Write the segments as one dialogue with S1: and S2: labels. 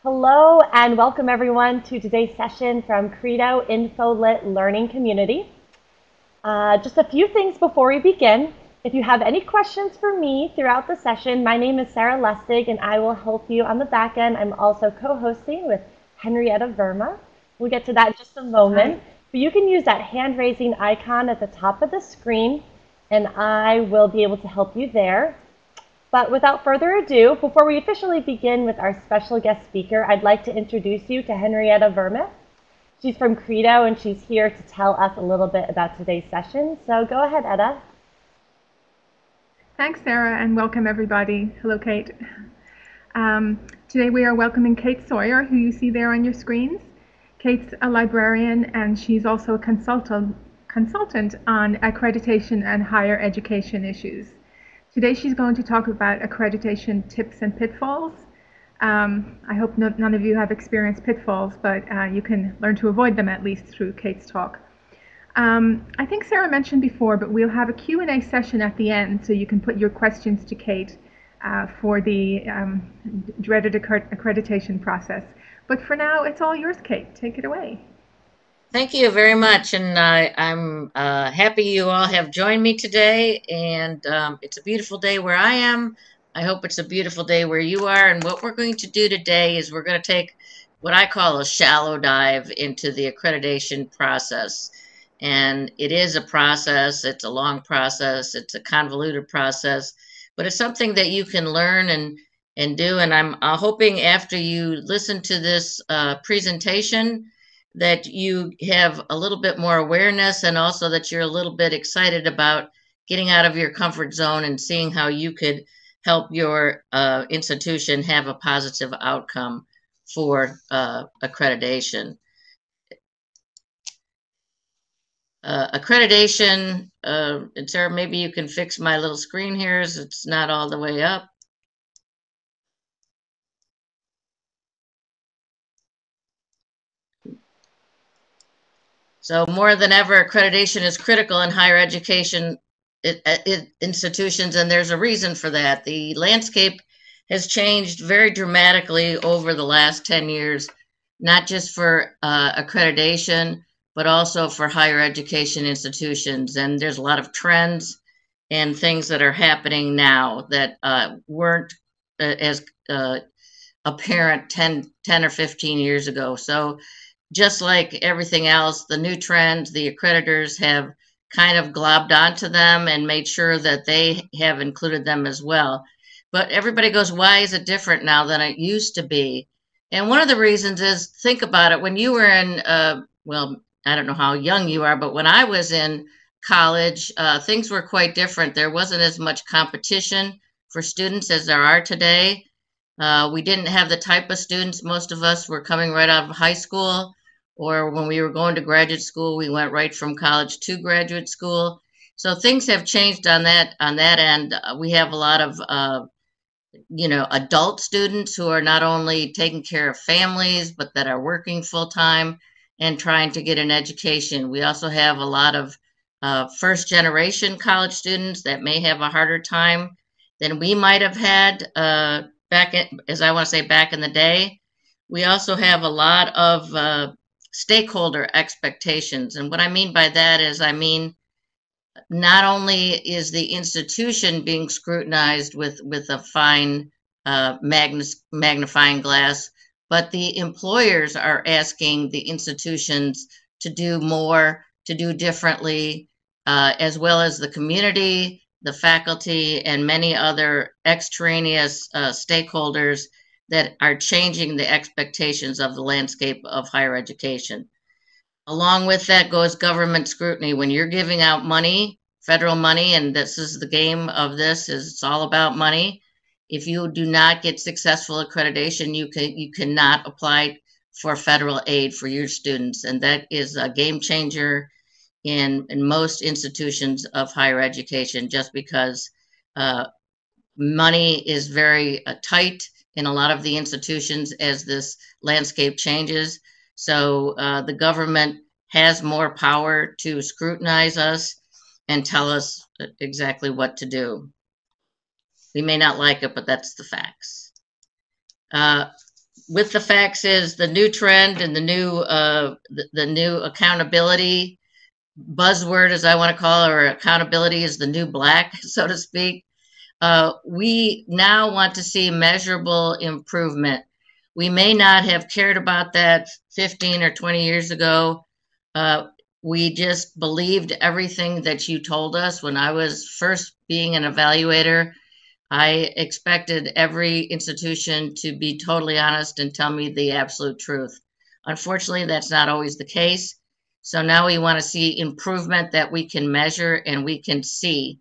S1: Hello and welcome everyone to today's session from Credo InfoLit Learning Community. Just a few things before we begin. If you have any questions for me throughout the session, my name is Sarah Lustig and I will help you on the back end. I'm also co-hosting with Henrietta Verma. We'll get to that in just a moment. But you can use that hand raising icon at the top of the screen and I will be able to help you there. But without further ado, before we officially begin with our special guest speaker, I'd like to introduce you to Henrietta Verma. She's from Credo and she's here to tell us a little bit about today's session. So go ahead, Etta.
S2: Thanks, Sarah, and welcome everybody. Hello, Kate. Today we are welcoming Kate Sawyer, who you see there on your screens. Kate's a librarian and she's also a consultant on accreditation and higher education issues. Today she's going to talk about accreditation tips and pitfalls. I hope none of you have experienced pitfalls, but you can learn to avoid them at least through Kate's talk. I think Sarah mentioned before, but we'll have a Q&A session at the end so you can put your questions to Kate for the dreaded accreditation process. But for now, it's all yours, Kate. Take it away.
S3: Thank you very much, and I'm happy you all have joined me today, and it's a beautiful day where I am. I hope it's a beautiful day where you are, and what we're going to do today is we're going to take what I call a shallow dive into the accreditation process, and it is a process. It's a long process. It's a convoluted process, but it's something that you can learn and do, and I'm hoping after you listen to this presentation that you have a little bit more awareness and also that you're a little bit excited about getting out of your comfort zone and seeing how you could help your institution have a positive outcome for accreditation. Accreditation, and Sarah, maybe you can fix my little screen here as it's not all the way up. So more than ever, accreditation is critical in higher education institutions, and there's a reason for that. The landscape has changed very dramatically over the last 10 years, not just for accreditation, but also for higher education institutions. And there's a lot of trends and things that are happening now that weren't as apparent 10 or 15 years ago. So just like everything else, the new trends, the accreditors have kind of globbed onto them and made sure that they have included them as well. But everybody goes, why is it different now than it used to be? And one of the reasons is, think about it, when you were in, well, I don't know how young you are, but when I was in college, things were quite different. There wasn't as much competition for students as there are today. We didn't have the type of students. Most of us were coming right out of high school, or when we were going to graduate school, we went right from college to graduate school. So things have changed on that end. We have a lot of adult students who are not only taking care of families, but that are working full time and trying to get an education. We also have a lot of first generation college students that may have a harder time than we might have had back in the day. We also have a lot of stakeholder expectations. And what I mean by that is, not only is the institution being scrutinized with a fine magnifying glass, but the employers are asking the institutions to do more, to do differently, as well as the community, the faculty, and many other extraneous stakeholders that are changing the expectations of the landscape of higher education. Along with that goes government scrutiny. When you're giving out money, federal money, and this is the game of this, is it's all about money. If you do not get successful accreditation, you cannot apply for federal aid for your students, and that is a game changer in most institutions of higher education, just because money is very tight in a lot of the institutions as this landscape changes. So the government has more power to scrutinize us and tell us exactly what to do. We may not like it, but that's the facts. with the facts is the new trend and the new accountability buzzword, as I want to call it, or accountability is the new black, so to speak. We now want to see measurable improvement. We may not have cared about that 15 or 20 years ago. We just believed everything that you told us. When I was first being an evaluator, I expected every institution to be totally honest and tell me the absolute truth. Unfortunately, that's not always the case. So now we want to see improvement that we can measure and we can see.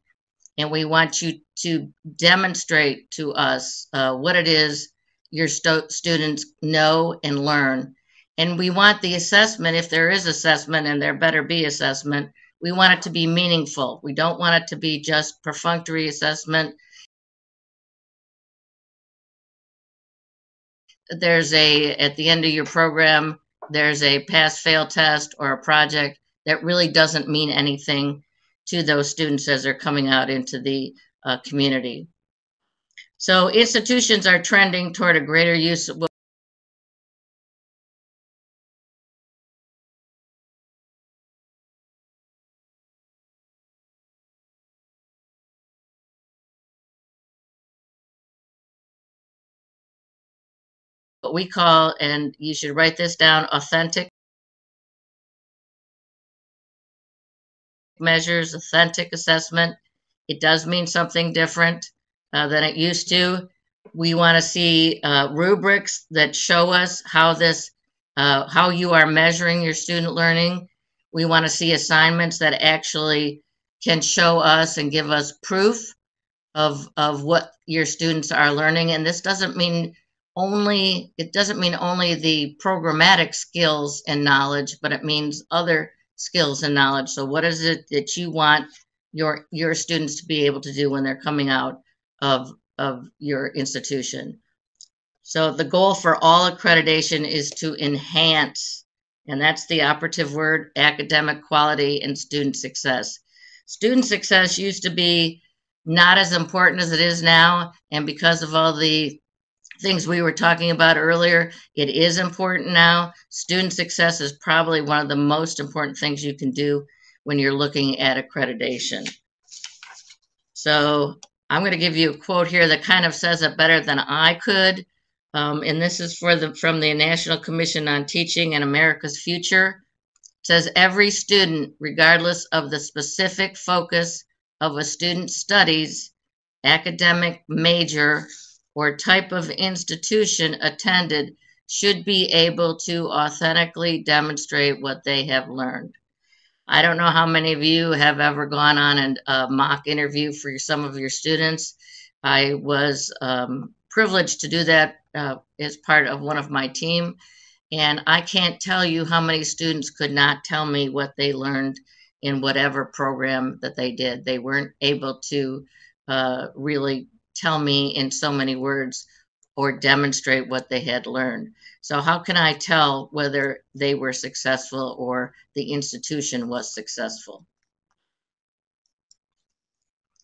S3: And we want you to demonstrate to us what it is your students know and learn. And we want the assessment, if there is assessment, and there better be assessment, we want it to be meaningful. We don't want it to be just perfunctory assessment. There's at the end of your program, there's a pass-fail test or a project that really doesn't mean anything to those students as they're coming out into the community. So institutions are trending toward a greater use of what we call, and you should write this down, authentic measures, authentic assessment. It does mean something different than it used to. We want to see rubrics that show us how you are measuring your student learning. We want to see assignments that actually can show us and give us proof of what your students are learning. And this doesn't mean only the programmatic skills and knowledge, but it means other skills and knowledge. So what is it that you want your students to be able to do when they're coming out of your institution? So the goal for all accreditation is to enhance, and that's the operative word, academic quality and student success. Student success used to be not as important as it is now, and because of all the things we were talking about earlier, it is important now. Student success is probably one of the most important things you can do when you're looking at accreditation. So I'm going to give you a quote here that kind of says it better than I could. And this is from the National Commission on Teaching and America's Future. It says, every student, regardless of the specific focus of a student's studies, academic major, or type of institution attended, should be able to authentically demonstrate what they have learned. I don't know how many of you have ever gone on a mock interview for some of your students. I was privileged to do that as part of one of my team. And I can't tell you how many students could not tell me what they learned in whatever program that they did. They weren't able to really tell me in so many words or demonstrate what they had learned. So how can I tell whether they were successful or the institution was successful?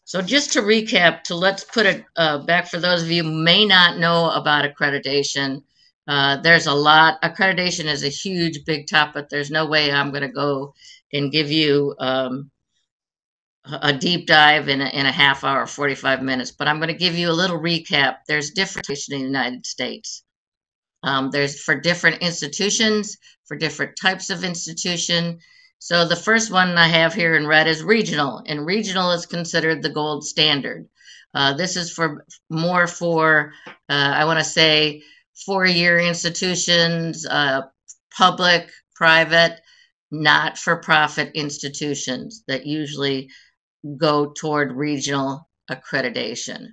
S3: So just to recap, let's put it back for those of you who may not know about accreditation. There's a lot. Accreditation is a huge, big topic. There's no way I'm going to go and give you a deep dive in a half hour, 45 minutes, but I'm going to give you a little recap. There's different in the United States. There's for different institutions, for different types of institution. So the first one I have here in red is regional, and regional is considered the gold standard. This is more for I want to say, 4-year institutions, public, private, not-for-profit institutions that usually go toward regional accreditation.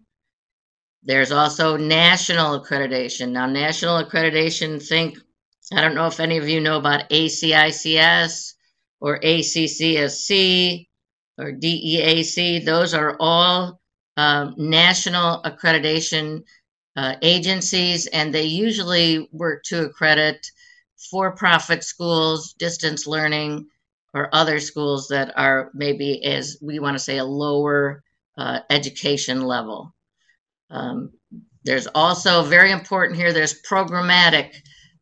S3: There's also national accreditation. Now, national accreditation, I don't know if any of you know about ACICS or ACCSC or DEAC. Those are all national accreditation agencies, and they usually work to accredit for-profit schools, distance learning, or other schools that are maybe, as we want to say, a lower education level. There's also, very important here, there's programmatic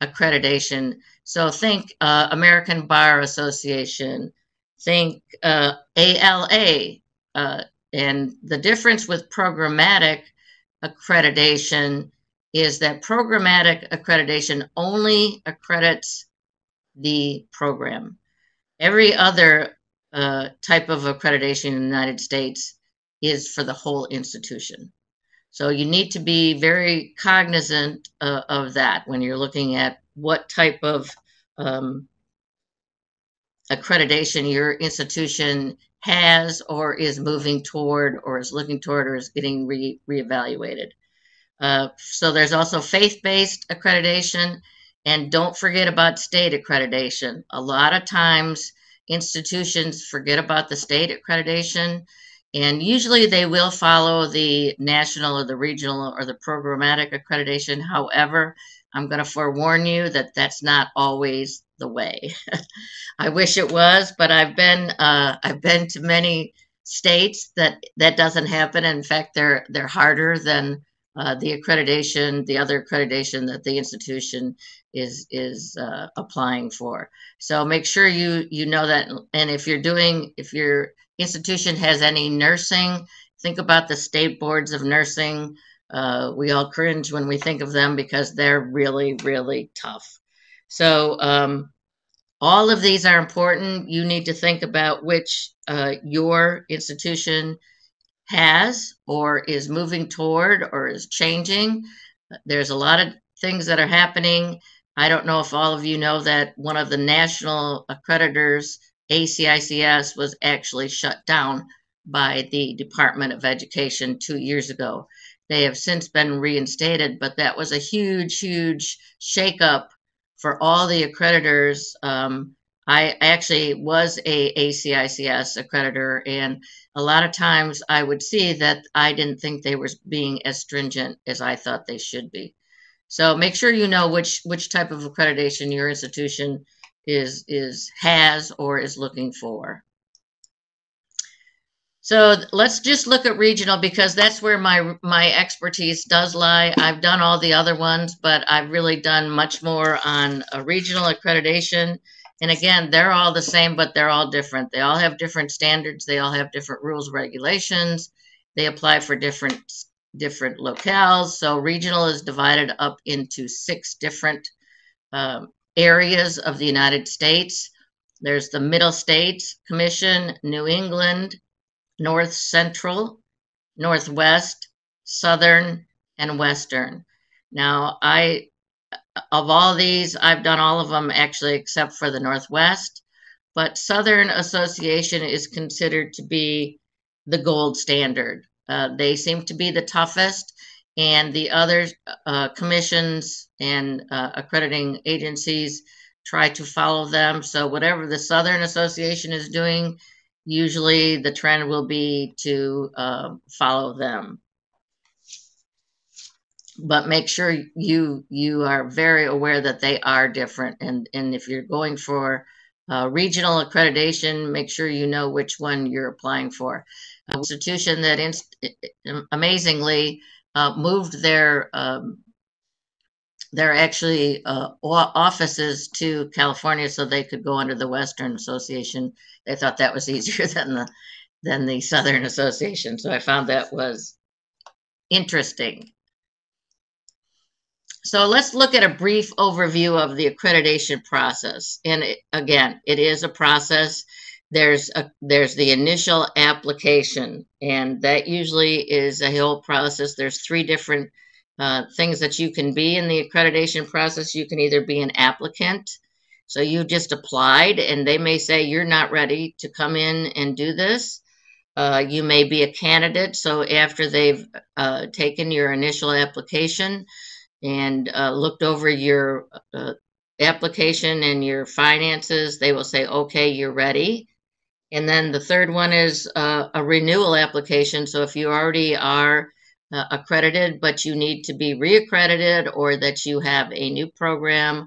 S3: accreditation. So think American Bar Association, think ALA. And the difference with programmatic accreditation is that programmatic accreditation only accredits the program. Every other type of accreditation in the United States is for the whole institution. So you need to be very cognizant of that when you're looking at what type of accreditation your institution has or is moving toward or is looking toward or is getting reevaluated. So there's also faith-based accreditation, and don't forget about state accreditation. A lot of times institutions forget about the state accreditation, and usually they will follow the national or the regional or the programmatic accreditation. However, I'm going to forewarn you that that's not always the way. I wish it was, but I've been to many states that doesn't happen. In fact, they're harder than the accreditation, the other accreditation that the institution is applying for. So make sure you know that. And if your institution has any nursing, think about the state boards of nursing. We all cringe when we think of them because they're really, really tough. So all of these are important. You need to think about which your institution has or is moving toward or is changing. There's a lot of things that are happening. I don't know if all of you know that one of the national accreditors, ACICS, was actually shut down by the Department of Education 2 years ago. They have since been reinstated, but that was a huge, huge shakeup for all the accreditors. I actually was a ACICS accreditor, and a lot of times I would see that I didn't think they were being as stringent as I thought they should be. So make sure you know which type of accreditation your institution has or is looking for. So let's just look at regional, because that's where my expertise does lie. I've done all the other ones, but I've really done much more on a regional accreditation. And again, they're all the same, but they're all different. They all have different standards. They all have different rules, regulations. They apply for different locales. So regional is divided up into 6 different areas of the United States. There's the Middle States Commission, New England, North Central, Northwest, Southern, and Western. Now, of all these, I've done all of them actually except for the Northwest, but Southern Association is considered to be the gold standard. They seem to be the toughest, and the other commissions and accrediting agencies try to follow them. So whatever the Southern Association is doing, usually the trend will be to follow them. But make sure you are very aware that they are different. And if you're going for regional accreditation, make sure you know which one you're applying for. An institution that amazingly moved their actually offices to California so they could go under the Western Association. They thought that was easier than the Southern Association. So I found that was interesting. So let's look at a brief overview of the accreditation process. And again, it is a process. There's the initial application, and that usually is a whole process. There's 3 different things that you can be in the accreditation process. You can either be an applicant, so you just applied, and they may say you're not ready to come in and do this. You may be a candidate, so after they've taken your initial application and looked over your application and your finances, they will say, okay, you're ready. And then the third one is a renewal application. So if you already are accredited, but you need to be reaccredited, or that you have a new program,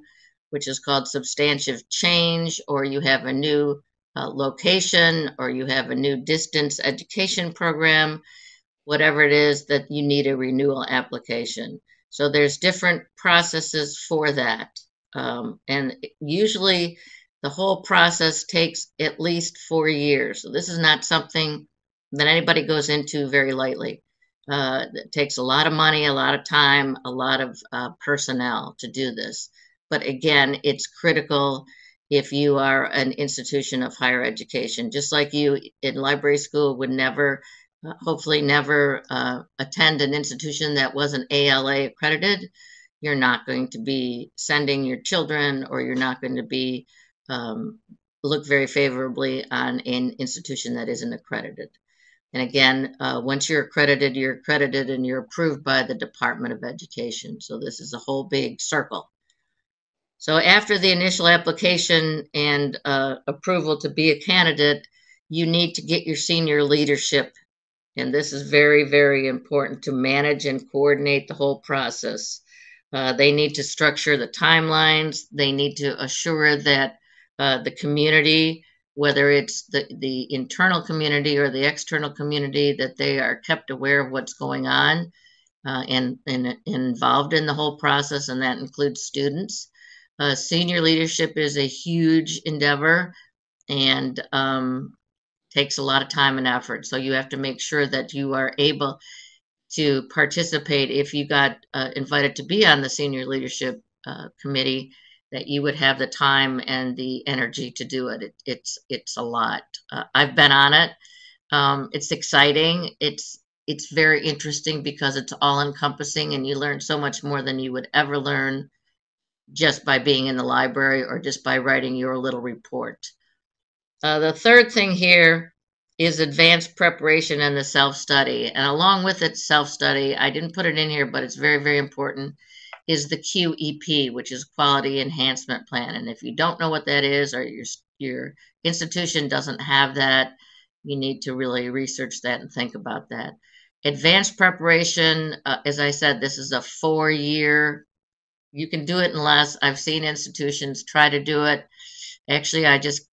S3: which is called substantive change, or you have a new location, or you have a new distance education program, whatever it is that you need a renewal application. So there's different processes for that. And usually the whole process takes at least 4 years. So this is not something that anybody goes into very lightly. It takes a lot of money, a lot of time, a lot of personnel to do this. But again, it's critical if you are an institution of higher education. Just like you in library school would never, hopefully never attend an institution that wasn't ALA accredited, you're not going to be sending your children, or you're not going to be look very favorably on an institution that isn't accredited. And again, once you're accredited and you're approved by the Department of Education. So this is a whole big circle. So after the initial application and approval to be a candidate, you need to get your senior leadership. And this is very, very important to manage and coordinate the whole process. They need to structure the timelines. They need to assure that the community, whether it's the internal community or the external community, that they are kept aware of what's going on and involved in the whole process, and that includes students. Senior leadership is a huge endeavor and takes a lot of time and effort. So you have to make sure that you are able to participate. If you got invited to be on the senior leadership committee, that you would have the time and the energy to do it. It's a lot. I've been on it. It's exciting. It's very interesting because it's all encompassing, and you learn so much more than you would ever learn just by being in the library or just by writing your little report. The third thing here is advanced preparation and the self-study. And along with it, self-study, I didn't put it in here, but it's very, very important, is the QEP, which is Quality Enhancement Plan. And if you don't know what that is, or your institution doesn't have that, you need to really research that and think about that. Advanced preparation, as I said, this is a 4-year. You can do it in less. I've seen institutions try to do it. Actually, I just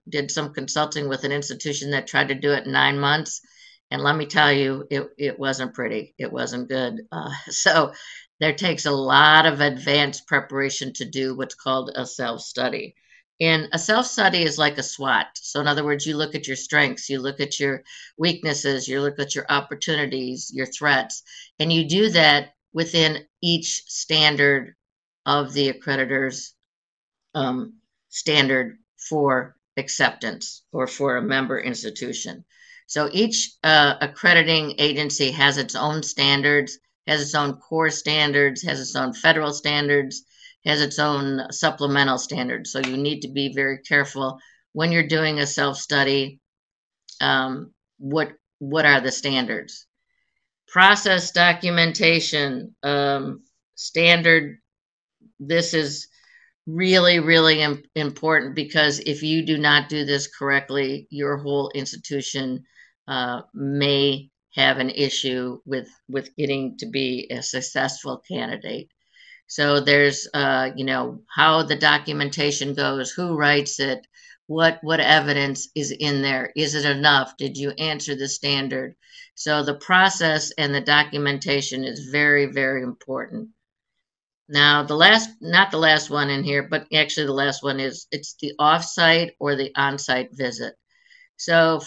S3: did some consulting with an institution that tried to do it in 9 months. And let me tell you, it wasn't pretty. It wasn't good. So there takes a lot of advanced preparation to do what's called a self-study. And a self-study is like a SWOT. So in other words, you look at your strengths, you look at your weaknesses, you look at your opportunities, your threats, and you do that within each standard of the accreditor's standard for acceptance or for a member institution. So each accrediting agency has its own standards, has its own core standards, has its own federal standards, has its own supplemental standards. So you need to be very careful when you're doing a self-study. What are the standards? Process documentation standard. This is really, really important, because if you do not do this correctly, your whole institution may have an issue with getting to be a successful candidate. So there's, how the documentation goes, who writes it, what evidence is in there, is it enough, did you answer the standard? So the process and the documentation is very, very important. Now, not the last one in here, but actually the last one is, it's the off-site or the on-site visit. So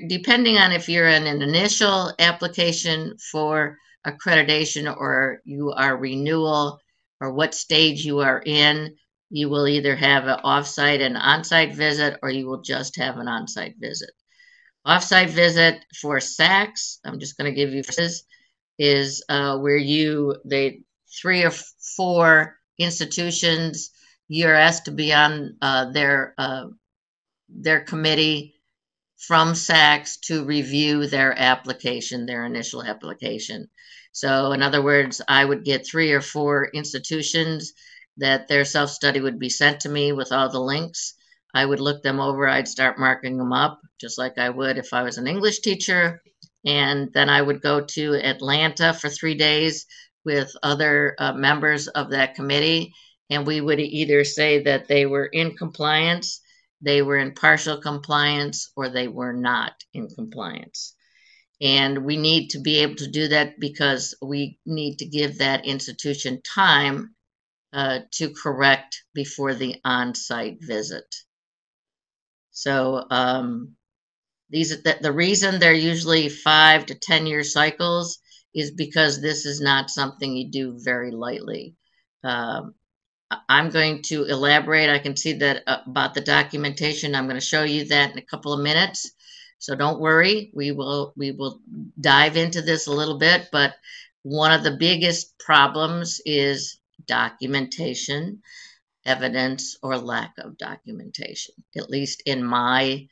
S3: depending on if you're in an initial application for accreditation or you are renewal, or what stage you are in, you will either have an off-site and on-site visit, or you will just have an on-site visit. Off-site visit for SACs, I'm just going to give you this, is where 3 or 4 institutions, you're asked to be on their committee from SACs to review their application, their initial application. So in other words, I would get 3 or 4 institutions that their self-study would be sent to me with all the links. I would look them over. I'd start marking them up, just like I would if I was an English teacher. And then I would go to Atlanta for 3 days with other members of that committee. And we would either say that they were in compliance, they were in partial compliance, or they were not in compliance. And we need to be able to do that because we need to give that institution time to correct before the on-site visit. So the reason they're usually 5 to 10 year cycles is because this is not something you do very lightly. I'm going to elaborate. I can see that about the documentation. I'm going to show you that in a couple of minutes. So don't worry, we will dive into this a little bit, but one of the biggest problems is documentation, evidence, or lack of documentation, at least in my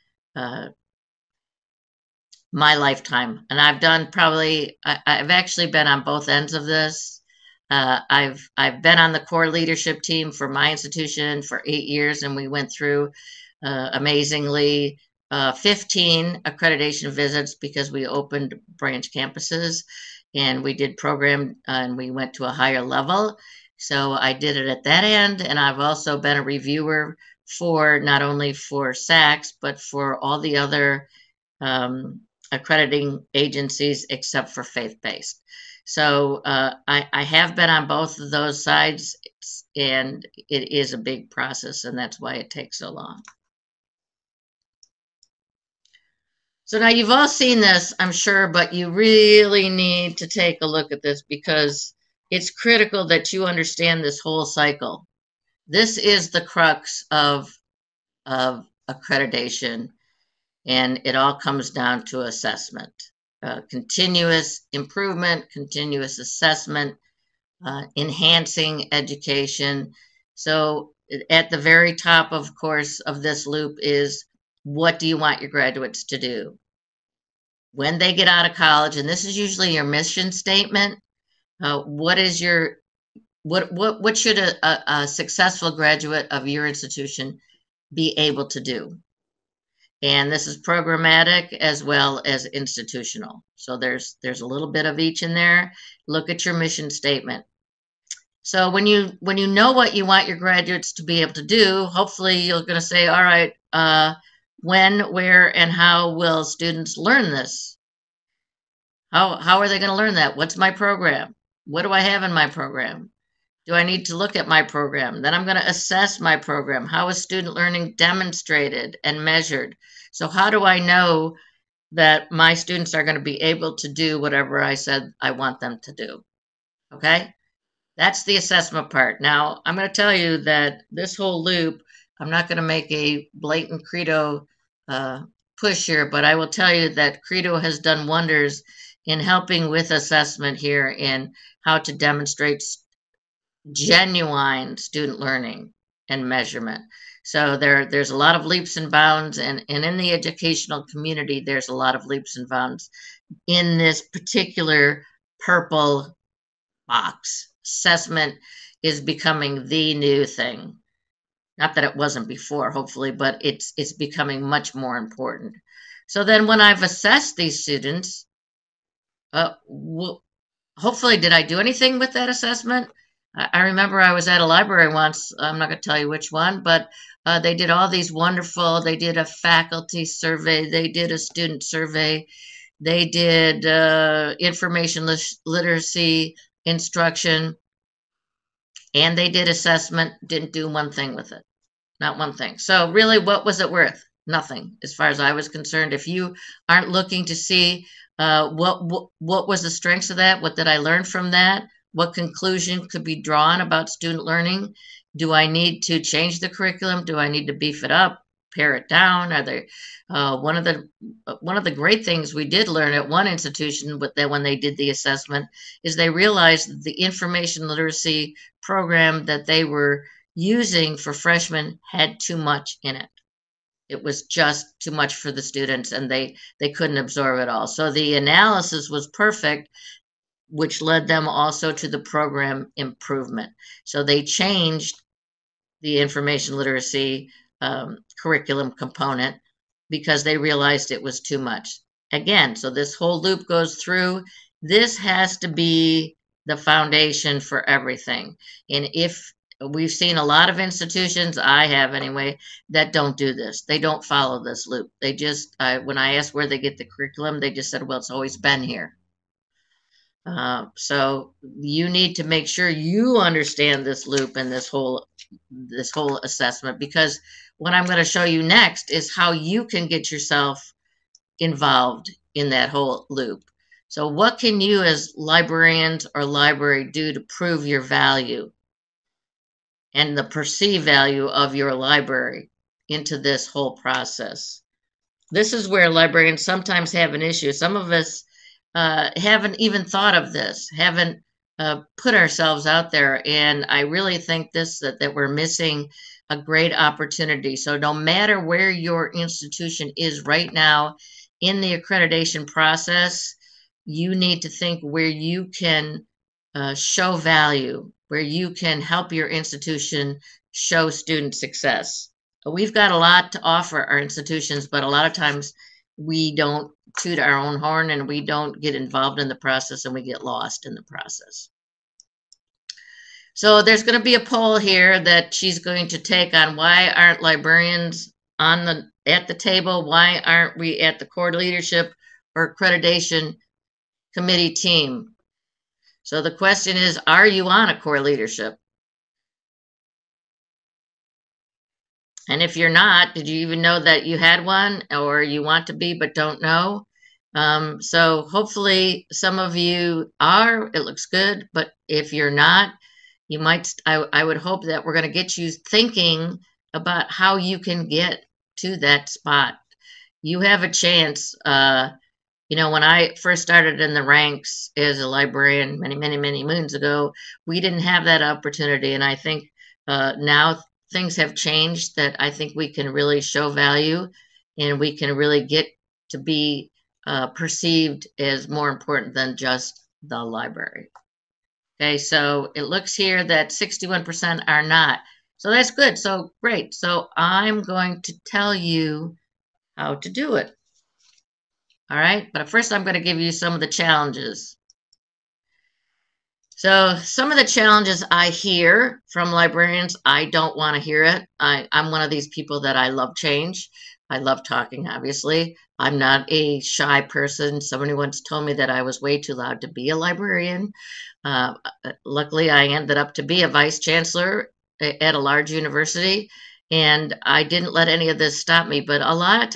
S3: lifetime. And I've done I've actually been on both ends of this. I've been on the core leadership team for my institution for 8 years, and we went through amazingly 15 accreditation visits because we opened branch campuses and we did program and we went to a higher level. So I did it at that end, and I've also been a reviewer for not only for SACS but for all the other accrediting agencies except for faith-based. So I have been on both of those sides, and it is a big process, and that's why it takes so long. So now you've all seen this, I'm sure, but you really need to take a look at this because it's critical that you understand this whole cycle. This is the crux of accreditation, and it all comes down to assessment. Continuous improvement, continuous assessment, enhancing education. So at the very top, of course, of this loop is, what do you want your graduates to do when they get out of college? And this is usually your mission statement. What should a successful graduate of your institution be able to do? And this is programmatic as well as institutional. So there's a little bit of each in there. Look at your mission statement. So when you know what you want your graduates to be able to do, hopefully you're going to say, all right, when, where, and how will students learn this? How are they going to learn that? What's my program? What do I have in my program? Do I need to look at my program? Then I'm going to assess my program. How is student learning demonstrated and measured? So how do I know that my students are going to be able to do whatever I said I want them to do? Okay? That's the assessment part. Now, I'm going to tell you that this whole loop, I'm not going to make a blatant Credo push here, but I will tell you that Credo has done wonders in helping with assessment here in how to demonstrate genuine student learning and measurement. So there's a lot of leaps and bounds, and in the educational community, there's a lot of leaps and bounds in this particular purple box. Assessment is becoming the new thing. Not that it wasn't before, hopefully, but it's becoming much more important. So then when I've assessed these students, hopefully, did I do anything with that assessment? I remember I was at a library once, I'm not going to tell you which one, but they did all these wonderful, they did a faculty survey, they did a student survey, they did information literacy instruction, and they did assessment, didn't do one thing with it, not one thing. So really, what was it worth? Nothing, as far as I was concerned. If you aren't looking to see what was the strengths of that, what did I learn from that, what conclusion could be drawn about student learning? Do I need to change the curriculum? Do I need to beef it up, pare it down? Are there one of the great things we did learn at one institution, but then when they did the assessment, is they realized that the information literacy program that they were using for freshmen had too much in it. It was just too much for the students, and they couldn't absorb it all. So the analysis was perfect, which led them also to the program improvement. So they changed the information literacy curriculum component because they realized it was too much. Again, so this whole loop goes through. This has to be the foundation for everything. And if we've seen a lot of institutions, I have anyway, that don't do this. They don't follow this loop. They just, when I asked where they get the curriculum, they just said, well, it's always been here. So you need to make sure you understand this loop and this whole assessment, because what I'm going to show you next is how you can get yourself involved in that whole loop. So what can you as librarians or library do to prove your value and the perceived value of your library into this whole process? This is where librarians sometimes have an issue. Some of us haven't even thought of this, haven't put ourselves out there, and I really think that we're missing a great opportunity. So no matter where your institution is right now in the accreditation process, you need to think where you can show value, where you can help your institution show student success. We've got a lot to offer our institutions, but a lot of times we don't toot our own horn and we don't get involved in the process, and we get lost in the process. So there's going to be a poll here that she's going to take on why aren't librarians at the table? Why aren't we at the core leadership or accreditation committee team? So the question is, are you on a core leadership? And if you're not, did you even know that you had one, or you want to be but don't know? So hopefully some of you are. It looks good, but if you're not, you might. I would hope that we're going to get you thinking about how you can get to that spot. You have a chance. You know, when I first started in the ranks as a librarian many moons ago, we didn't have that opportunity, and I think now things have changed, that I think we can really show value, and we can really get to be perceived as more important than just the library. Okay, so it looks here that 61% are not. So that's good. So great. So I'm going to tell you how to do it. All right, but first I'm going to give you some of the challenges. So some of the challenges I hear from librarians, I don't want to hear it. I'm one of these people that I love change. I love talking, obviously. I'm not a shy person. Somebody once told me that I was way too loud to be a librarian. Luckily, I ended up to be a vice chancellor at a large university, and I didn't let any of this stop me. But a lot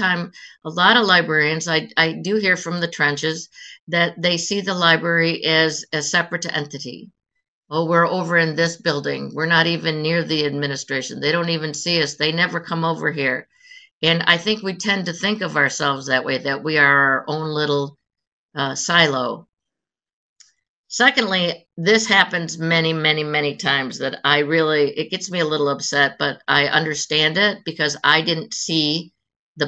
S3: of librarians, I do hear from the trenches that they see the library as a separate entity. Oh, we're over in this building. We're not even near the administration. They don't even see us. They never come over here. And I think we tend to think of ourselves that way, that we are our own little silo. Secondly, this happens many times that it gets me a little upset, but I understand it because I didn't see the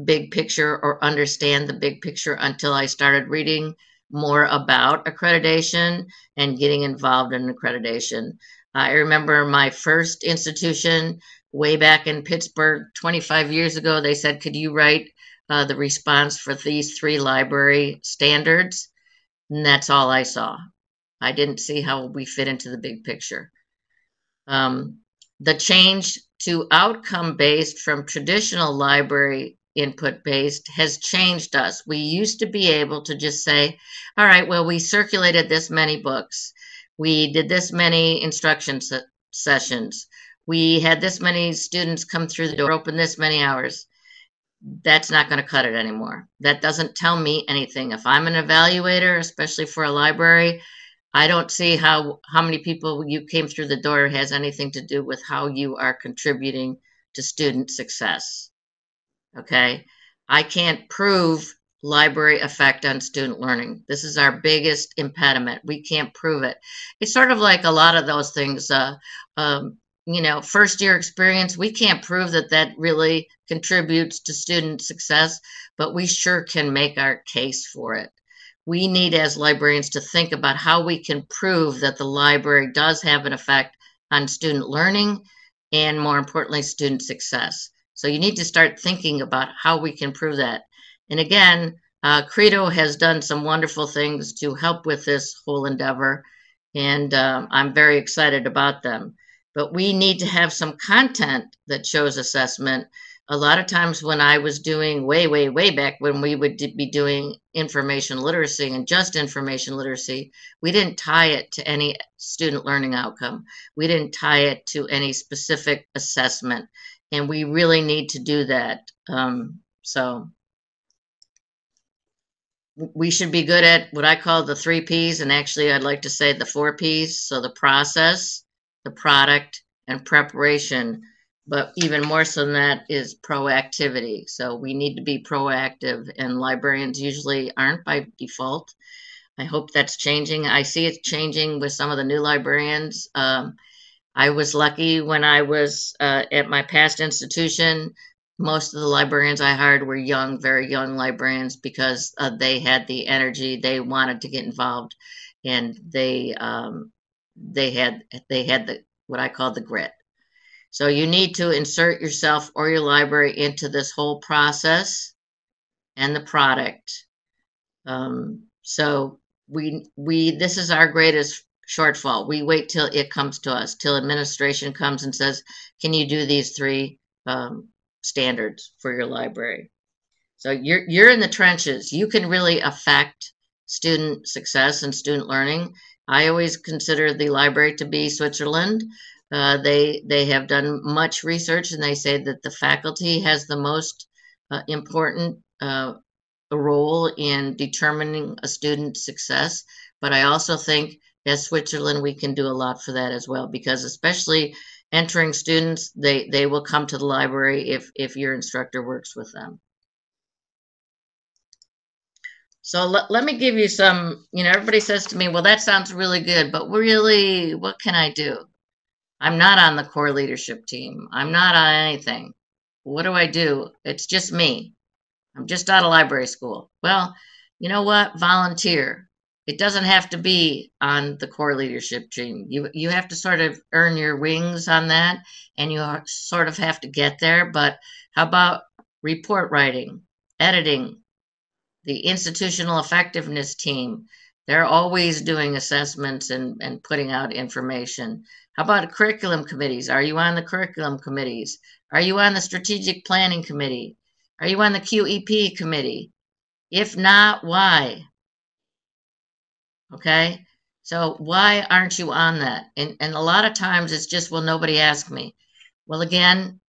S3: big picture or understand the big picture until I started reading more about accreditation and getting involved in accreditation. I remember my first institution way back in Pittsburgh 25 years ago. They said, could you write the response for these 3 library standards? And that's all I saw. I didn't see how we fit into the big picture. The change to outcome-based from traditional library input-based has changed us. We used to be able to just say, all right, well, we circulated this many books. We did this many instruction sessions. We had this many students come through the door, open this many hours. That's not going to cut it anymore. That doesn't tell me anything. If I'm an evaluator, especially for a library, I don't see how many people you came through the door has anything to do with how you are contributing to student success. Okay? I can't prove library effect on student learning. This is our biggest impediment. We can't prove it. It's sort of like a lot of those things, first year experience, we can't prove that really contributes to student success, but we sure can make our case for it. We need, as librarians, to think about how we can prove that the library does have an effect on student learning and, more importantly, student success. So you need to start thinking about how we can prove that. And again, Credo has done some wonderful things to help with this whole endeavor, and I'm very excited about them. but we need to have some content that shows assessment. A lot of times when I was doing way back when we would be doing information literacy and just information literacy, we didn't tie it to any student learning outcome. We didn't tie it to any specific assessment, and we really need to do that. So we should be good at what I call the 3 Ps, and actually I'd like to say the 4 Ps. So the process, the product, and preparation. But even more so than that is proactivity. So we need to be proactive, and librarians usually aren't by default. I hope that's changing. I see it changing with some of the new librarians. I was lucky when I was at my past institution. Most of the librarians I hired were young, very young librarians, because they had the energy, they wanted to get involved, and they had the what I call the grit. So you need to insert yourself or your library into this whole process and the product. So this is our greatest shortfall. We wait till it comes to us, till administration comes and says, can you do these 3 standards for your library? So you're in the trenches. You can really affect student success and student learning. I always consider the library to be Switzerland. They have done much research, and they say that the faculty has the most important role in determining a student's success. But I also think as Switzerland, we can do a lot for that as well, because especially entering students, they will come to the library if your instructor works with them. So let me give you some, everybody says to me, well, that sounds really good, but really, what can I do? I'm not on the core leadership team. I'm not on anything. What do I do? It's just me. I'm just out of library school. Well, you know what? Volunteer. It doesn't have to be on the core leadership team. You have to sort of earn your wings on that, and you sort of have to get there. But how about report writing, editing, the institutional effectiveness team? They're always doing assessments and putting out information. How about curriculum committees? Are you on the curriculum committees? Are you on the strategic planning committee? Are you on the QEP committee? If not, why? Okay, so why aren't you on that? And a lot of times it's just, well, nobody asked me. Well, again,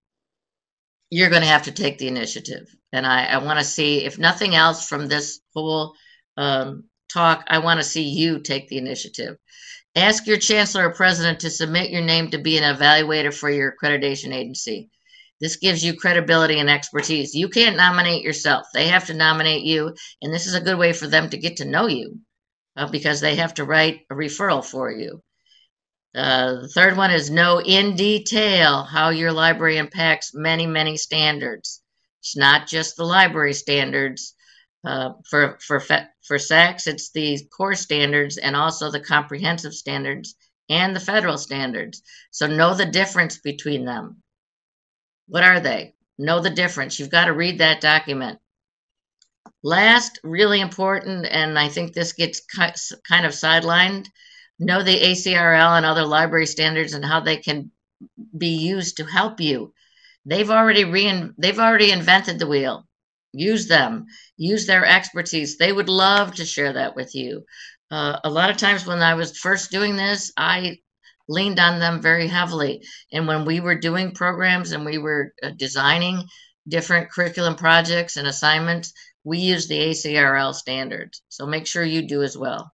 S3: you're going to have to take the initiative. And I want to see, if nothing else from this whole talk, I want to see you take the initiative. Ask your chancellor or president to submit your name to be an evaluator for your accreditation agency. This gives you credibility and expertise. You can't nominate yourself. They have to nominate you, and this is a good way for them to get to know you. Because they have to write a referral for you. The third one is know in detail how your library impacts many standards. It's not just the library standards. For SACS, it's the core standards and also the comprehensive standards and the federal standards. So know the difference between them. What are they? Know the difference. You've got to read that document. Last, really important, and I think this gets kind of sidelined, know the ACRL and other library standards and how they can be used to help you. They've already invented the wheel. Use them. Use their expertise. They would love to share that with you. A lot of times when I was first doing this, I leaned on them very heavily. And when we were doing programs and we were designing different curriculum projects and assignments, we use the ACRL standards. So make sure you do as well.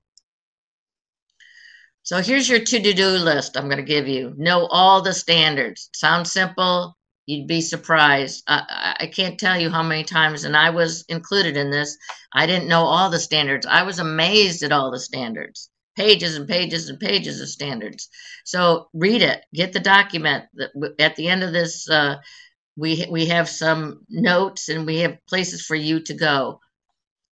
S3: So here's your to-do list I'm going to give you. Know all the standards. Sounds simple. You'd be surprised. I can't tell you how many times, and I was included in this, I didn't know all the standards. I was amazed at all the standards. Pages and pages and pages of standards. So read it. Get the document. At the end of this, we have some notes and we have places for you to go.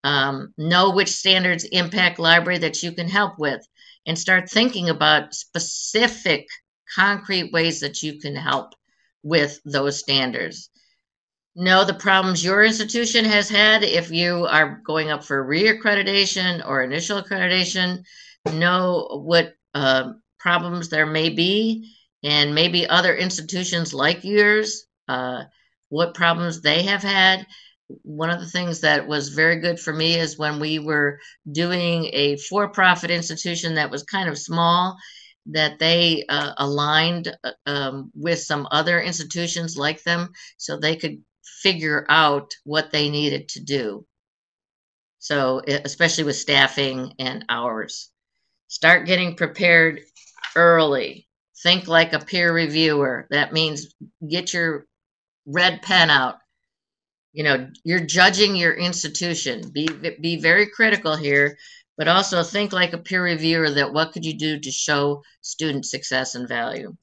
S3: Know which standards impact library that you can help with, and start thinking about specific, concrete ways that you can help with those standards. Know the problems your institution has had if you are going up for reaccreditation or initial accreditation. Know what problems there may be, and maybe other institutions like yours, what problems they have had. One of the things that was very good for me is when we were doing a for-profit institution that was kind of small, that they aligned with some other institutions like them so they could figure out what they needed to do. So especially with staffing and hours. Start getting prepared early. Think like a peer reviewer. That means get your red pen out. You know, you're judging your institution. Be very critical here, but also think like a peer reviewer, that what could you do to show student success and value.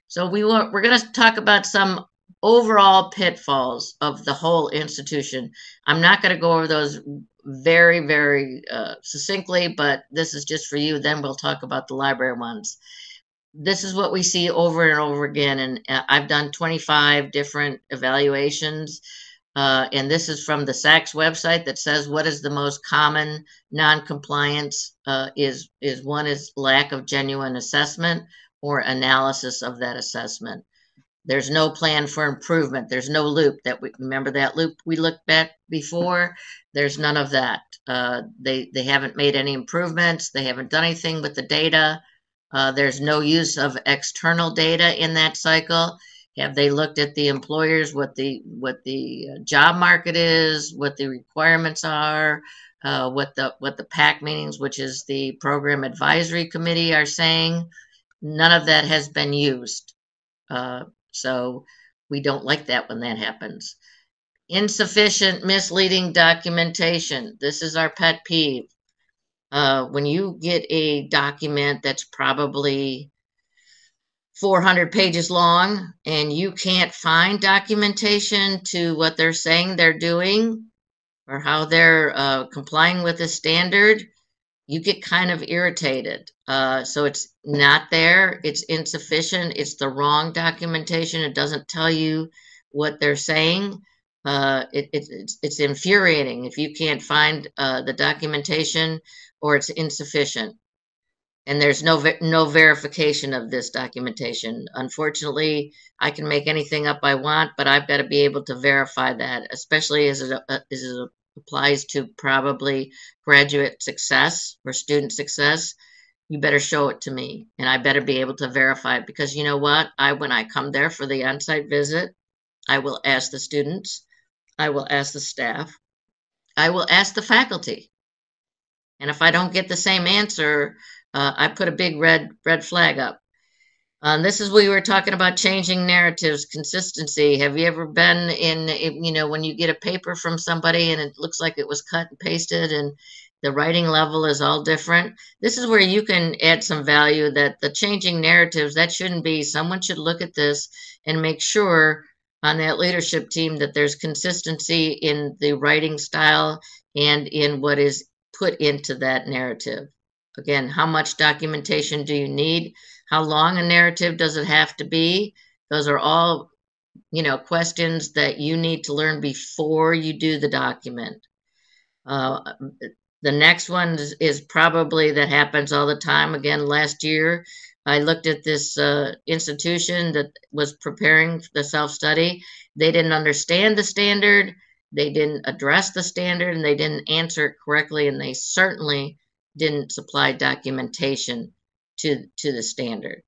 S3: So we're going to talk about some overall pitfalls of the whole institution. I'm not going to go over those very, very succinctly, but this is just for you. Then we'll talk about the library ones. This is what we see over and over again, and I've done 25 different evaluations. And this is from the SACS website that says what is the most common non-compliance is one is lack of genuine assessment or analysis of that assessment. There's no plan for improvement. There's no loop remember that loop we looked at before? There's none of that. They haven't made any improvements. They haven't done anything with the data. There's no use of external data in that cycle. Have they looked at the employers, what the job market is, what the requirements are, what the PAC meetings, which is the Program Advisory Committee, are saying? None of that has been used. So we don't like that when that happens. Insufficient, misleading documentation. This is our pet peeve. When you get a document that's probably 400 pages long and you can't find documentation to what they're saying they're doing or how they're complying with the standard, you get kind of irritated. So it's not there, it's insufficient, it's the wrong documentation, it doesn't tell you what they're saying. It's infuriating if you can't find the documentation or it's insufficient. And there's no verification of this documentation. Unfortunately, I can make anything up I want, but I've got to be able to verify that, especially as it applies to probably graduate success or student success. You better show it to me, and I better be able to verify it, because you know what? When I come there for the on-site visit, I will ask the students, I will ask the staff, I will ask the faculty. And if I don't get the same answer, I put a big red flag up. This is we were talking about changing narratives, consistency. Have you ever been in, when you get a paper from somebody and it looks like it was cut and pasted and the writing level is all different? This is where you can add some value, that the changing narratives, that shouldn't be. Someone should look at this and make sure on that leadership team that there's consistency in the writing style and in what is put into that narrative. Again, how much documentation do you need? How long a narrative does it have to be? Those are all, questions that you need to learn before you do the document. The next one is probably that happens all the time. Again, last year, I looked at this institution that was preparing the self-study. They didn't understand the standard. They didn't address the standard, and they didn't answer it correctly, and they certainly didn't supply documentation to the standard.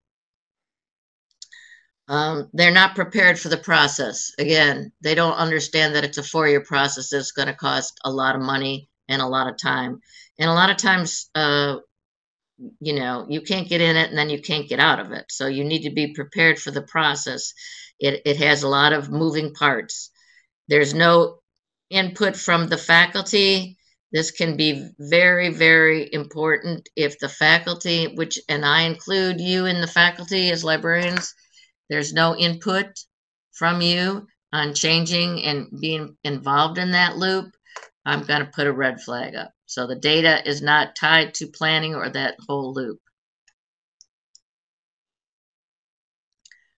S3: They're not prepared for the process. Again, they don't understand that it's a 4-year process that's going to cost a lot of money and a lot of time. And a lot of times, you can't get in it and then you can't get out of it. So you need to be prepared for the process. It has a lot of moving parts. There's no input from the faculty. This can be very, very important if the faculty, and I include you in the faculty as librarians, there's no input from you on changing and being involved in that loop, I'm going to put a red flag up. So the data is not tied to planning or that whole loop.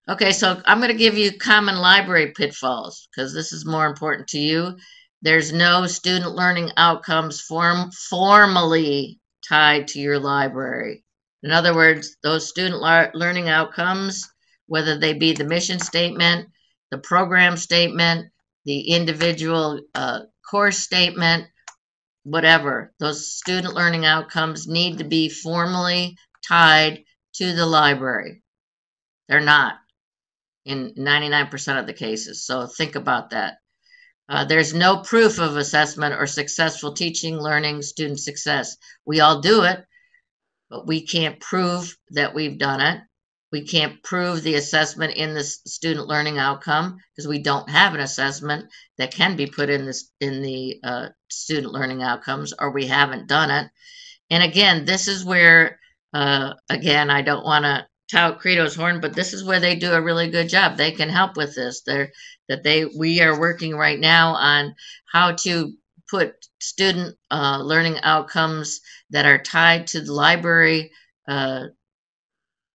S3: Okay, so I'm going to give you common library pitfalls because this is more important to you. There's no student learning outcomes formally tied to your library. In other words, those student learning outcomes whether they be the mission statement, the program statement, the individual course statement, whatever. Those student learning outcomes need to be formally tied to the library. They're not in 99% of the cases, so think about that. There's no proof of assessment or successful teaching, learning, student success. We all do it, but we can't prove that we've done it. We can't prove the assessment in the student learning outcome because we don't have an assessment that can be put in the student learning outcomes, or we haven't done it. And again, this is where, again, I don't want to tout Credo's horn, but this is where they do a really good job. They can help with this. We are working right now on how to put student learning outcomes that are tied to the library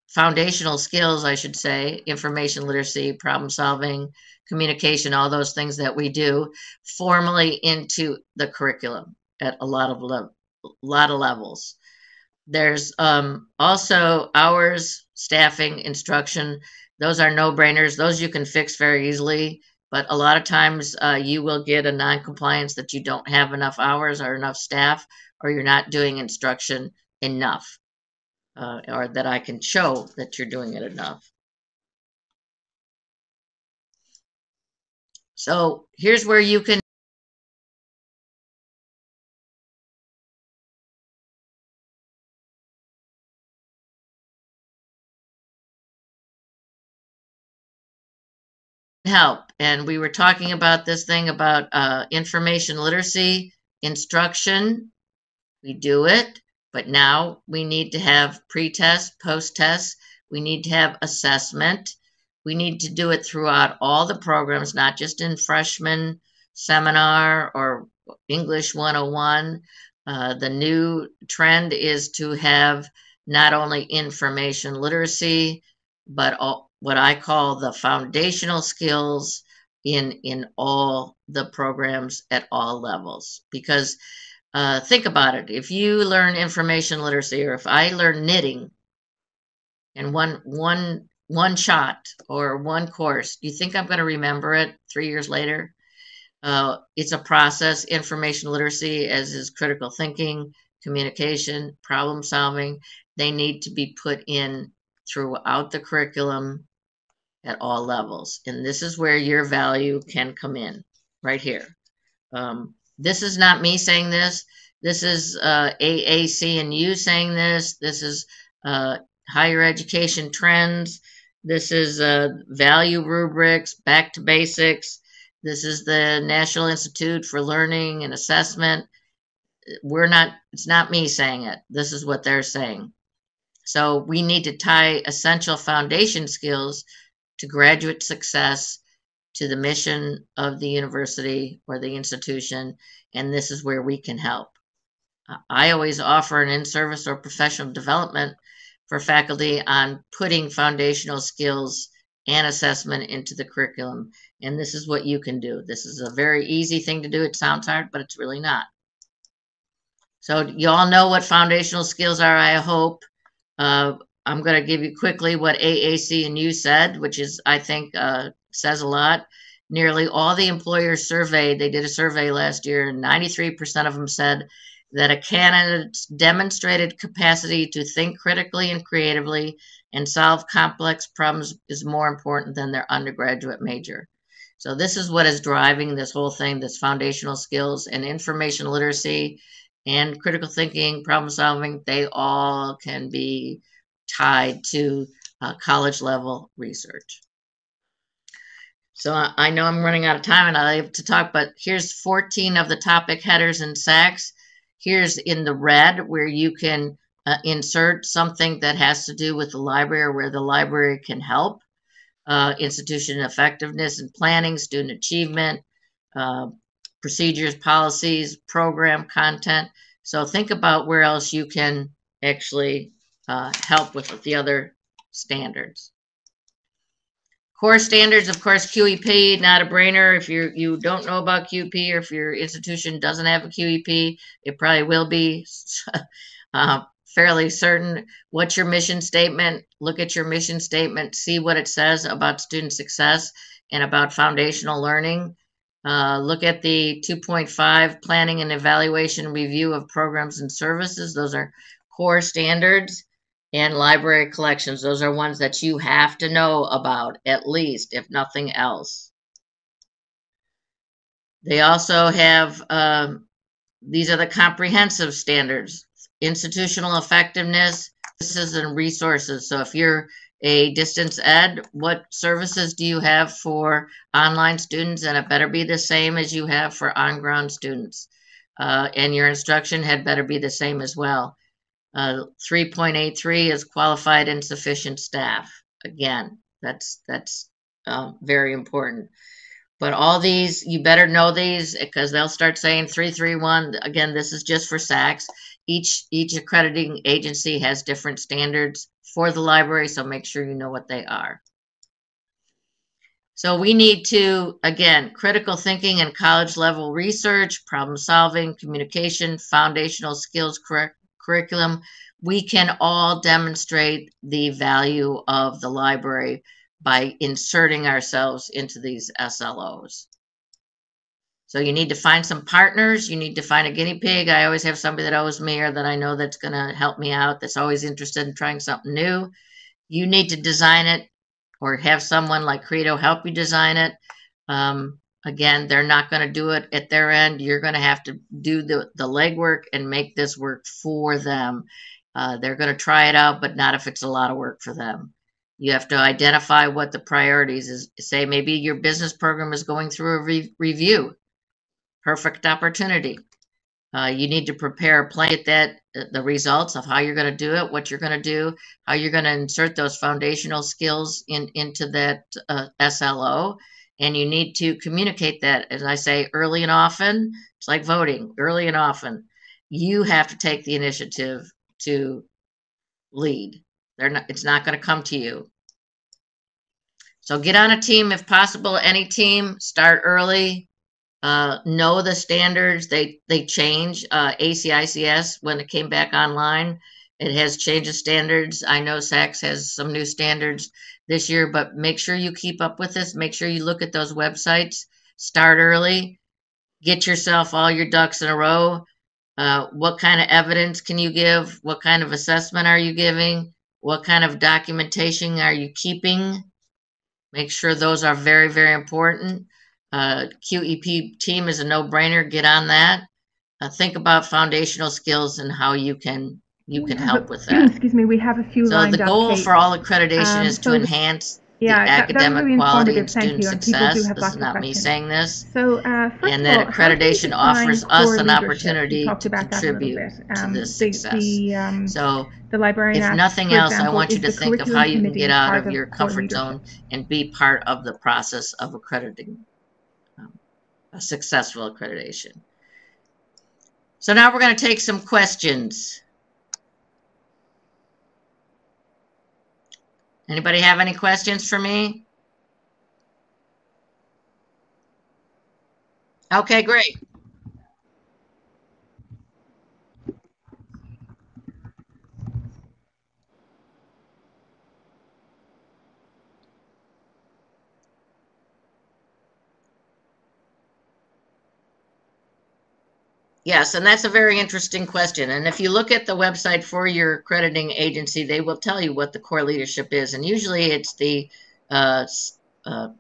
S3: foundational skills, I should say, information literacy, problem solving, communication, all those things that we do formally into the curriculum at a lot of levels. There's also hours, staffing, instruction. Those are no-brainers. Those you can fix very easily, but a lot of times you will get a non-compliance that you don't have enough hours or enough staff, or you're not doing instruction enough. Or that I can show that you're doing it enough. So here's where you can help. And we were talking about this thing about information literacy, instruction. We do it. But now we need to have pre-test, post-test. We need to have assessment. We need to do it throughout all the programs, not just in freshman seminar or English 101. The new trend is to have not only information literacy, but what I call the foundational skills in all the programs at all levels. Because think about it. If you learn information literacy, or if I learn knitting in one shot or one course, do you think I'm going to remember it 3 years later? It's a process. Information literacy, as is critical thinking, communication, problem solving, they need to be put in throughout the curriculum at all levels. And this is where your value can come in, right here. This is not me saying this. This is AAC and you saying this. This is higher education trends. This is value rubrics, back to basics. This is the National Institute for Learning and Assessment. It's not me saying it. This is what they're saying. So we need to tie essential foundation skills to graduate success, to the mission of the university or the institution, and this is where we can help. I always offer an in-service or professional development for faculty on putting foundational skills and assessment into the curriculum, and this is what you can do. This is a very easy thing to do. It sounds hard, but it's really not. So you all know what foundational skills are, I hope. I'm going to give you quickly what AAC and you said, which is, I think, says a lot. Nearly all the employers surveyed, they did a survey last year, and 93% of them said that a candidate's demonstrated capacity to think critically and creatively and solve complex problems is more important than their undergraduate major. So this is what is driving this whole thing, this foundational skills and information literacy and critical thinking, problem solving. They all can be tied to college level research. So I know I'm running out of time and I have to talk, but here's 14 of the topic headers and SACs. Here's in the red where you can insert something that has to do with the library or where the library can help. Institution effectiveness and planning, student achievement, procedures, policies, program content. So think about where else you can actually help with the other standards. Core standards, of course, QEP, not a brainer. If you don't know about QEP, or if your institution doesn't have a QEP, it probably will be fairly certain. What's your mission statement? Look at your mission statement, see what it says about student success and about foundational learning. Look at the 2.5 planning and evaluation review of programs and services. Those are core standards. And library collections. Those are ones that you have to know about, at least, if nothing else. They also have, these are the comprehensive standards: institutional effectiveness, services and resources. So if you're a distance ed, what services do you have for online students? And it better be the same as you have for on-ground students. And your instruction had better be the same as well. 3.83 is qualified and sufficient staff. Again, that's very important. But all these, you better know these, because they'll start saying 331. Again, this is just for SACs. Each accrediting agency has different standards for the library, so make sure you know what they are. So we need to, again, critical thinking and college level research, problem solving, communication, foundational skills curriculum. We can all demonstrate the value of the library by inserting ourselves into these SLOs. So you need to find some partners. You need to find a guinea pig. I always have somebody that owes me or that I know that's going to help me out, that's always interested in trying something new. You need to design it or have someone like Credo help you design it. Again, they're not going to do it at their end. You're going to have to do the legwork and make this work for them. They're going to try it out, but not if it's a lot of work for them. You have to identify what the priorities is. Say maybe your business program is going through a review. Perfect opportunity. You need to prepare a plan, get the results of how you're going to do it, what you're going to do, how you're going to insert those foundational skills into that SLO. And you need to communicate that, as I say, early and often. It's like voting, early and often. You have to take the initiative to lead. It's not going to come to you. So get on a team if possible, any team, start early. Know the standards. They change. ACICS, when it came back online, it has changed the standards. I know SACS has some new standards this year, but make sure you keep up with this. Make sure you look at those websites. Start early. Get yourself all your ducks in a row. What kind of evidence can you give? What kind of assessment are you giving? What kind of documentation are you keeping? Make sure those are very, very important. QEP team is a no-brainer. Get on that. Think about foundational skills and how you can help with that.
S2: Excuse me, we have a few lined up.
S3: So the goal for all accreditation is to enhance the academic
S2: really
S3: quality and student success. This is not me saying this.
S2: So,
S3: and that accreditation offers us an opportunity to contribute to this success. So if nothing else, I want you to think of how you can get out of your comfort zone and be part of the process of accrediting a successful accreditation. So now we're going to take some questions. Anybody have any questions for me? Okay, great. Yes, and that's a very interesting question. And if you look at the website for your accrediting agency, they will tell you what the core leadership is. And usually it's the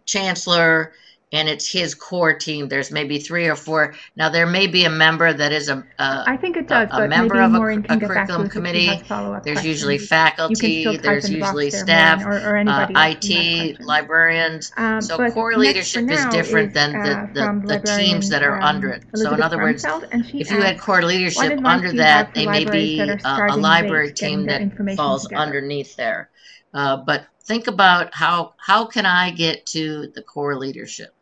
S3: chancellor and it's his core team. There's maybe 3 or 4. Now, there may be a member that is
S2: I think it does,
S3: a member of a curriculum committee. There's usually faculty, there's usually staff,
S2: or
S3: IT, librarians. So core leadership is different than the teams that are under it. So in other words, if you had core leadership under that, they may be a library team that falls underneath there. But think about how can I get to the core leadership?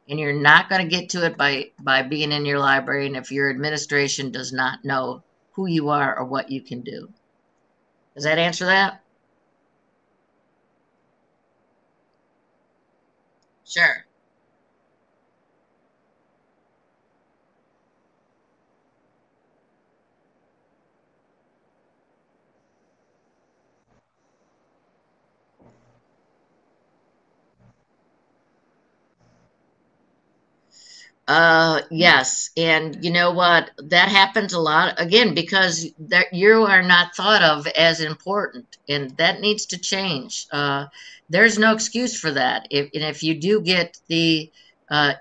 S3: And you're not going to get to it by being in your library, and if your administration does not know who you are or what you can do. Does that answer that? Sure. Yes, and you know what? That happens a lot again because that you are not thought of as important, and that needs to change. There's no excuse for that. If you do get the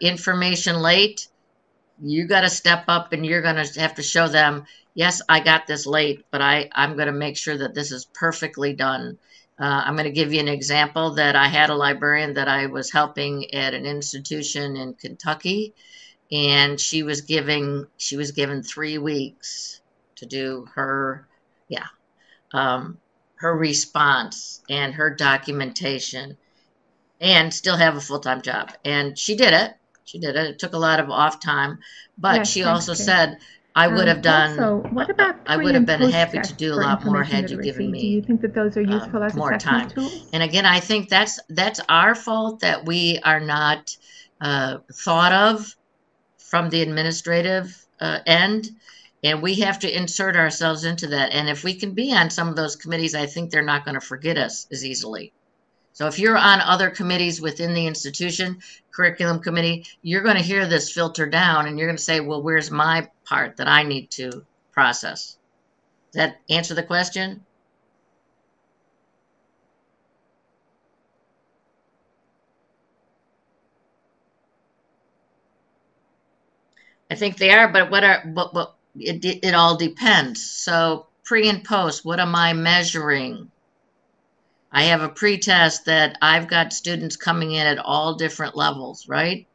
S3: information late, you got to step up and you're going to have to show them, yes, I got this late, but I'm going to make sure that this is perfectly done. I'm going to give you an example that I had a librarian that I was helping at an institution in Kentucky, and she was given 3 weeks to do her, yeah, her response and her documentation and still have a full-time job. And she did it. She did it. It took a lot of off time, but
S2: Yes,
S3: she
S2: thanks,
S3: also
S2: Kate.
S3: said, I would have done,
S2: Also, what about
S3: I
S2: pre
S3: would have
S2: and
S3: been
S2: post
S3: happy to
S2: tests
S3: do a
S2: for
S3: lot more
S2: information
S3: had you given
S2: literacy? Do you
S3: me
S2: think that those are useful as
S3: more time.
S2: assessment tools?
S3: And again, I think that's our fault that we are not thought of from the administrative end, and we have to insert ourselves into that. And if we can be on some of those committees, I think they're not going to forget us as easily. So if you're on other committees within the institution, curriculum committee, you're going to hear this filter down and you're going to say, well, where's my part that I need to process? Does that answer the question? I think they are, but it all depends. So pre and post, what am I measuring? I have a pre-test that I've got students coming in at all different levels, right?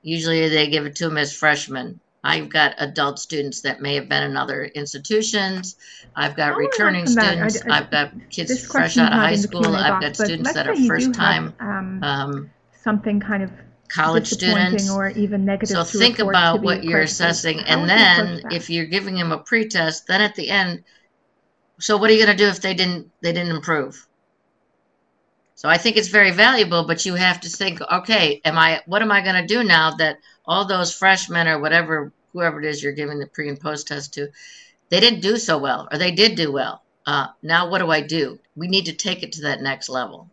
S3: Usually they give it to them as freshmen. I've got adult students that may have been in other institutions. I've got returning students. I've got kids fresh out of high school. I've got students that are first time
S2: something kind of
S3: college students.
S2: Or even negative.
S3: So think about what you're assessing, and then if you're giving them a pre-test, then at the end, so what are you going to do if they didn't improve? So I think it's very valuable, but you have to think, okay, what am I going to do now that all those freshmen or whatever, whoever it is you're giving the pre and post test to, they didn't do so well, or they did do well. Now what do I do? We need to take it to that next level.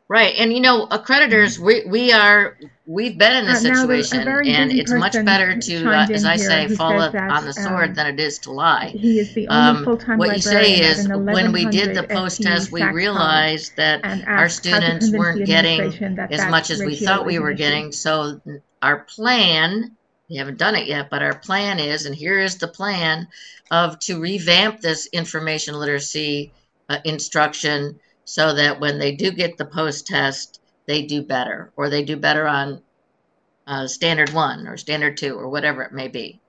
S3: Right, and you know, accreditors, we've been in this situation, and it's much better to, as I say, fall on the sword than it is to lie.
S2: He is the only full-time
S3: what you say is, when we did the post test, we realized that our students weren't getting as much as we thought we were getting. So our plan, we haven't done it yet, but our plan is, and here is the plan, to revamp this information literacy instruction, so that when they do get the post-test, they do better, or they do better on standard 1 or standard 2 or whatever it may be.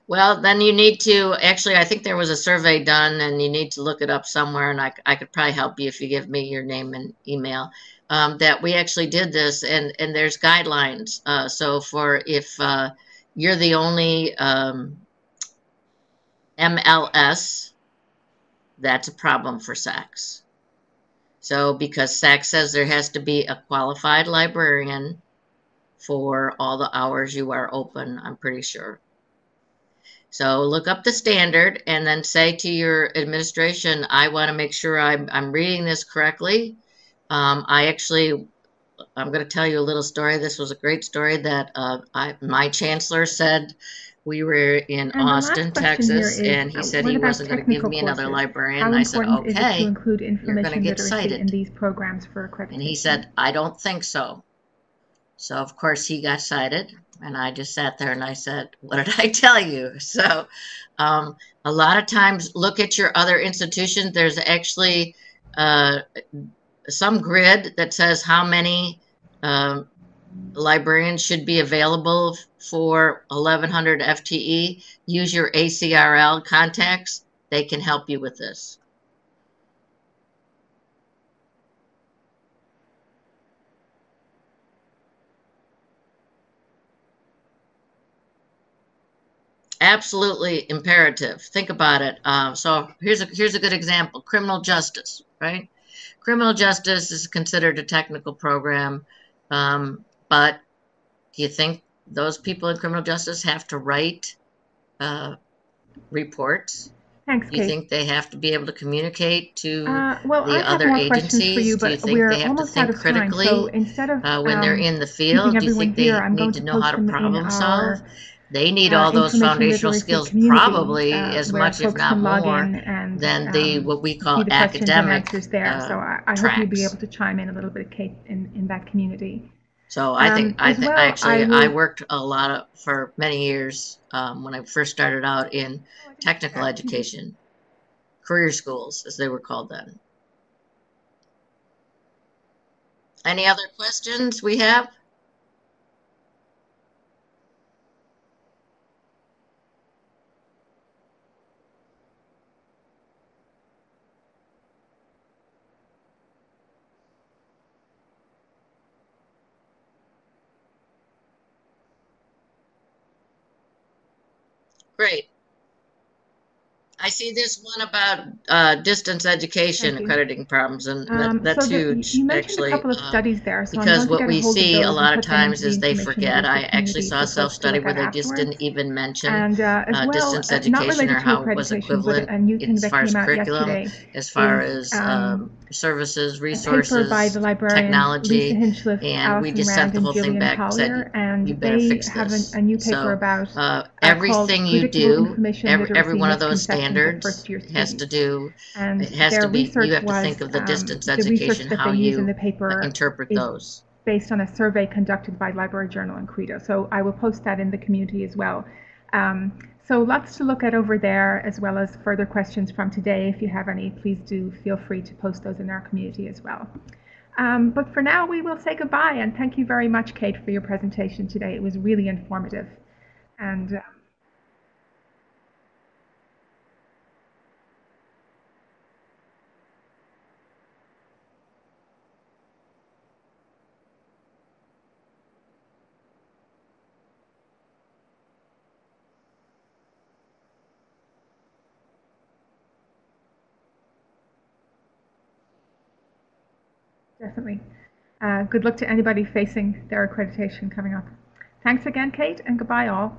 S3: Well, then you need to, actually, I think there was a survey done, and you need to look it up somewhere, and I could probably help you if you give me your name and email, that we actually did this, and there's guidelines. So for if you're the only MLS, that's a problem for SACS. So because SACS says there has to be a qualified librarian for all the hours you are open, I'm pretty sure. So look up the standard and then say to your administration, I want to make sure I'm reading this correctly. I'm going to tell you a little story. This was a great story that my chancellor said. We were in Austin, Texas, and he said he wasn't going to give me another librarian. And I said, okay, you're going to get cited.
S2: In these programs for accreditation?
S3: And he said, I don't think so. So, of course, he got cited. And I just sat there and I said, what did I tell you? So a lot of times, look at your other institutions. There's actually some grid that says how many librarians should be available for 1,100 FTE. Use your ACRL contacts. They can help you with this. absolutely imperative. Think about it. So here's a good example: criminal justice, right? Criminal justice is considered a technical program, but do you think those people in criminal justice have to write reports?
S2: Thanks,
S3: Do you
S2: Kate.
S3: think they have to be able to communicate to
S2: Well, I
S3: the
S2: have
S3: other
S2: more questions for you,
S3: agencies? Do you
S2: but
S3: think
S2: we're
S3: they have to
S2: almost out
S3: think
S2: of time.
S3: critically
S2: So instead of
S3: when they're in the
S2: keeping
S3: field? Do you
S2: everyone
S3: think
S2: here,
S3: they
S2: I'm going
S3: need
S2: to
S3: to know
S2: post
S3: how to
S2: them in
S3: problem solve?
S2: our
S3: They need all those
S2: information
S3: foundational
S2: literacy
S3: skills
S2: community,
S3: probably as
S2: where
S3: much, if
S2: folks
S3: not
S2: can log
S3: more,
S2: in and
S3: than the what we
S2: see
S3: call
S2: the questions and
S3: academic
S2: answers there. So I hope you'll be able
S3: tracks.
S2: to chime in a little bit, Kate, in that community.
S3: So I think
S2: As well,
S3: actually
S2: I
S3: I
S2: will.
S3: worked a lot for many years when I first started out in
S2: Oh, I didn't see
S3: technical
S2: that.
S3: education, career schools as they were called then. Any other questions we have? Great. I see this one about distance education
S2: Thank you.
S3: accrediting problems, and
S2: So
S3: that's huge,
S2: you mentioned a
S3: actually,
S2: couple of studies there, so I'm
S3: because
S2: going to
S3: what
S2: get a
S3: we
S2: hold of
S3: see a
S2: those
S3: lot
S2: and
S3: of
S2: put them into
S3: times
S2: the
S3: is they
S2: information
S3: forget. I
S2: literacy
S3: actually
S2: community
S3: saw a
S2: for folks to
S3: self-study
S2: look
S3: where
S2: at
S3: they just
S2: afterwards.
S3: didn't even mention
S2: And as well,
S3: distance
S2: not
S3: education
S2: related
S3: or
S2: to
S3: how it was
S2: accreditation, but
S3: equivalent
S2: a new thing
S3: as
S2: that
S3: far as
S2: came out
S3: curriculum,
S2: yesterday
S3: as far
S2: is
S3: as services,
S2: a paper by
S3: resources,
S2: the librarians Lisa
S3: technology,
S2: Hinchliffe,
S3: and we
S2: Alison
S3: just sent
S2: Rand,
S3: the
S2: and
S3: whole thing
S2: Gillian
S3: back and said,
S2: Collier, and
S3: you better
S2: they
S3: fix
S2: have
S3: this.
S2: a new paper
S3: So
S2: about called
S3: everything you
S2: Predictable
S3: do,
S2: Information
S3: every
S2: Literacy
S3: one of those
S2: Misconceptions of
S3: standards
S2: First-Year
S3: has to
S2: Students.
S3: do,
S2: And
S3: it has
S2: their
S3: to be, you
S2: research
S3: have to
S2: was
S3: think of the distance
S2: the research
S3: education,
S2: that
S3: how
S2: they use in
S3: you
S2: the paper
S3: interpret
S2: is
S3: those.
S2: based on a survey conducted by Library Journal and Credo. So I will post that in the community as well. So lots to look at over there, as well as further questions from today. If you have any, please do feel free to post those in our community as well. But for now, we will say goodbye, and thank you very much, Kate, for your presentation today. It was really informative. And definitely, good luck to anybody facing their accreditation coming up. Thanks again, Kate, and goodbye all.